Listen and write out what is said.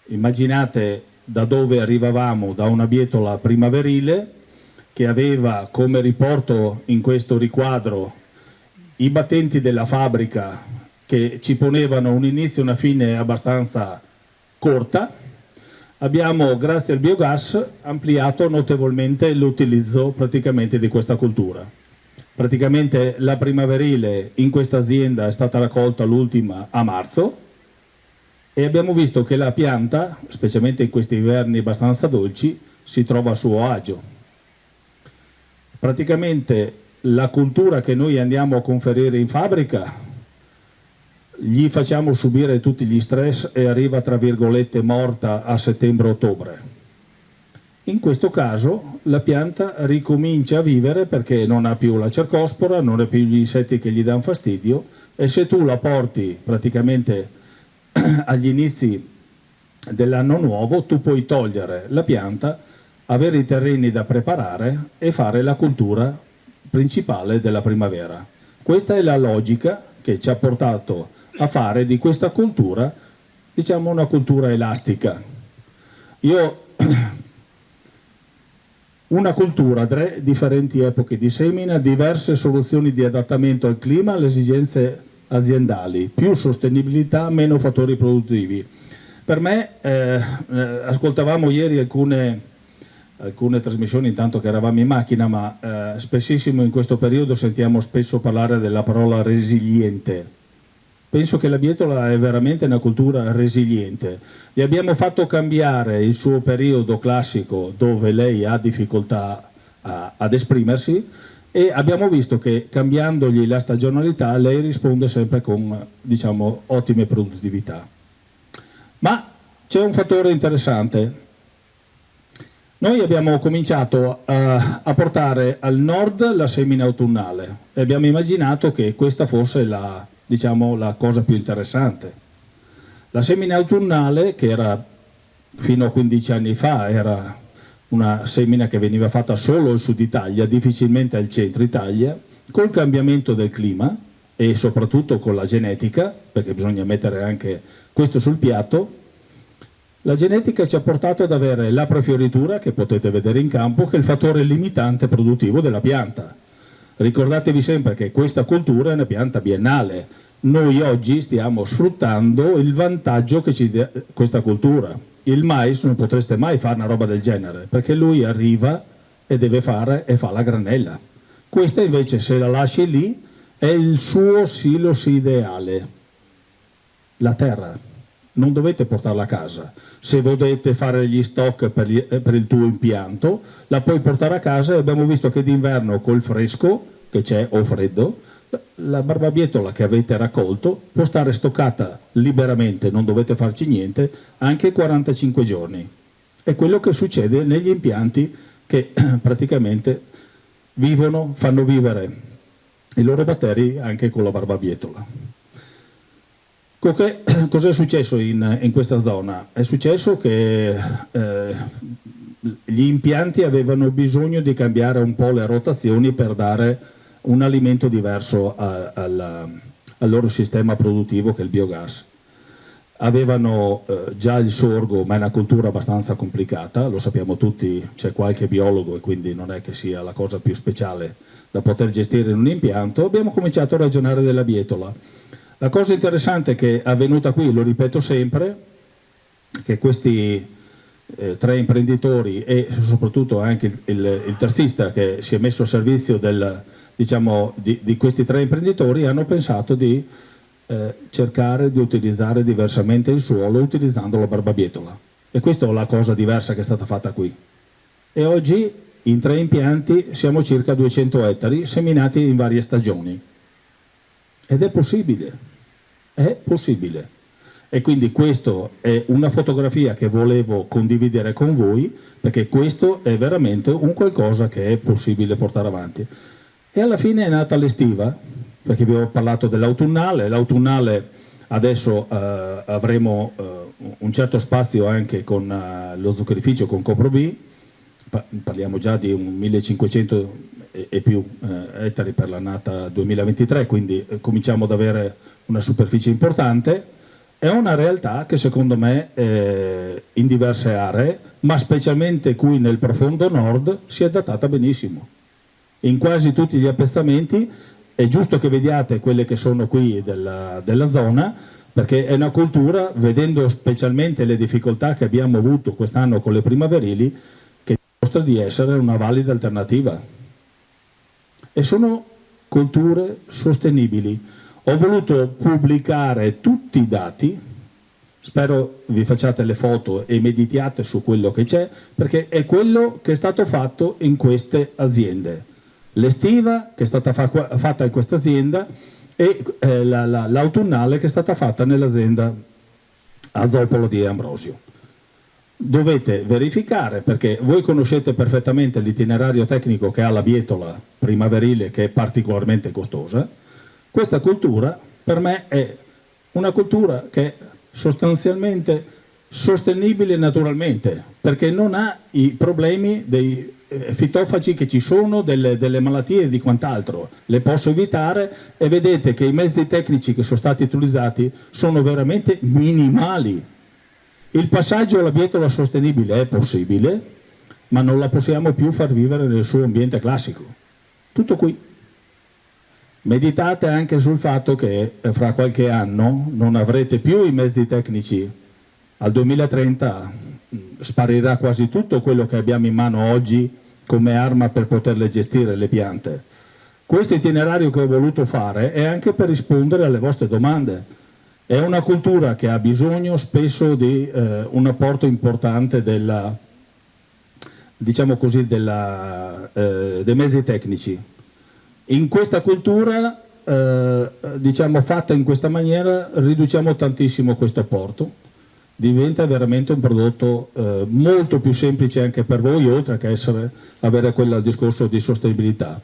Immaginate da dove arrivavamo, da una bietola primaverile che aveva come riporto in questo riquadro i battenti della fabbrica che ci ponevano un inizio e una fine abbastanza corta. Abbiamo, grazie al biogas, ampliato notevolmente l'utilizzo praticamente di questa cultura. Praticamente la primaverile in questa azienda è stata raccolta l'ultima a marzo e abbiamo visto che la pianta, specialmente in questi inverni abbastanza dolci, si trova a suo agio. Praticamente la cultura che noi andiamo a conferire in fabbrica gli facciamo subire tutti gli stress e arriva tra virgolette morta a settembre-ottobre. In questo caso la pianta ricomincia a vivere perché non ha più la cercospora, non ha più gli insetti che gli danno fastidio e se tu la porti praticamente agli inizi dell'anno nuovo tu puoi togliere la pianta, avere i terreni da preparare e fare la cultura principale della primavera. Questa è la logica che ci ha portato a fare di questa cultura, diciamo, una cultura elastica. Una cultura, 3 differenti epoche di semina, diverse soluzioni di adattamento al clima, alle esigenze aziendali, più sostenibilità, meno fattori produttivi. Per me, ascoltavamo ieri alcune trasmissioni intanto che eravamo in macchina, ma spessissimo in questo periodo sentiamo spesso parlare della parola resiliente. Penso che la bietola è veramente una cultura resiliente. Gli abbiamo fatto cambiare il suo periodo classico dove lei ha difficoltà ad esprimersi e abbiamo visto che cambiandogli la stagionalità lei risponde sempre con, diciamo, ottime produttività. Ma c'è un fattore interessante. Noi abbiamo cominciato a portare al nord la semina autunnale e abbiamo immaginato che questa fosse la cosa più interessante. La semina autunnale, che era fino a 15 anni fa, era una semina che veniva fatta solo al sud Italia, difficilmente al centro Italia, col cambiamento del clima e soprattutto con la genetica, perché bisogna mettere anche questo sul piatto, la genetica ci ha portato ad avere la prefioritura, che potete vedere in campo, che è il fattore limitante produttivo della pianta. Ricordatevi sempre che questa cultura è una pianta biennale. Noi oggi stiamo sfruttando il vantaggio che ci dà questa cultura. Il mais non potreste mai fare una roba del genere, perché lui arriva e deve fare e fa la granella. Questa invece, se la lasci lì, è il suo silos ideale. La terra. Non dovete portarla a casa. Se volete fare gli stock per il tuo impianto, la puoi portare a casa e abbiamo visto che d'inverno col fresco che c'è o freddo, la barbabietola che avete raccolto può stare stoccata liberamente, non dovete farci niente, anche 45 giorni. È quello che succede negli impianti che praticamente fanno vivere i loro batteri anche con la barbabietola. Cos'è successo in questa zona? È successo che gli impianti avevano bisogno di cambiare un po' le rotazioni per dare un alimento diverso al loro sistema produttivo, che è il biogas. Avevano già il sorgo, ma è una cultura abbastanza complicata, lo sappiamo tutti, c'è qualche biologo e quindi non è che sia la cosa più speciale da poter gestire in un impianto. Abbiamo cominciato a ragionare della bietola. La cosa interessante che è avvenuta qui, lo ripeto sempre, che questi 3 imprenditori e soprattutto anche il terzista che si è messo a servizio di questi 3 imprenditori hanno pensato di cercare di utilizzare diversamente il suolo utilizzando la barbabietola. E questa è la cosa diversa che è stata fatta qui. E oggi in 3 impianti siamo circa 200 ettari seminati in varie stagioni. Ed è possibile, e quindi questa è una fotografia che volevo condividere con voi, perché questo è veramente un qualcosa che è possibile portare avanti. E alla fine è nata l'estiva, perché vi ho parlato dell'autunnale. L'autunnale adesso avremo un certo spazio anche con lo zuccherificio, con Copro B, parliamo già di un 1500 e più ettari per l'annata 2023, quindi cominciamo ad avere una superficie importante è una realtà che secondo me in diverse aree, ma specialmente qui nel profondo nord, si è adattata benissimo. In quasi tutti gli appezzamenti è giusto che vediate quelle che sono qui della zona, perché è una cultura, vedendo specialmente le difficoltà che abbiamo avuto quest'anno con le primaverili, che dimostra di essere una valida alternativa. E sono culture sostenibili. Ho voluto pubblicare tutti i dati, spero vi facciate le foto e meditiate su quello che c'è, perché è quello che è stato fatto in queste aziende. L'estiva che è stata fatta in questa azienda e l'autunnale che è stata fatta nell'azienda Azzopolo di Ambrosio. Dovete verificare, perché voi conoscete perfettamente l'itinerario tecnico che ha la bietola primaverile, che è particolarmente costosa. Questa cultura per me è una cultura che è sostanzialmente sostenibile naturalmente, perché non ha i problemi dei fitofagi che ci sono, delle malattie e di quant'altro. Le posso evitare e vedete che i mezzi tecnici che sono stati utilizzati sono veramente minimali. Il passaggio alla bietola sostenibile è possibile, ma non la possiamo più far vivere nel suo ambiente classico. Tutto qui. Meditate anche sul fatto che fra qualche anno non avrete più i mezzi tecnici. Al 2030 sparirà quasi tutto quello che abbiamo in mano oggi come arma per poterle gestire le piante. Questo itinerario che ho voluto fare è anche per rispondere alle vostre domande. È una cultura che ha bisogno spesso di un apporto importante diciamo così, dei mezzi tecnici. In questa cultura, diciamo fatta in questa maniera, riduciamo tantissimo questo apporto, diventa veramente un prodotto molto più semplice anche per voi, oltre che avere quel discorso di sostenibilità.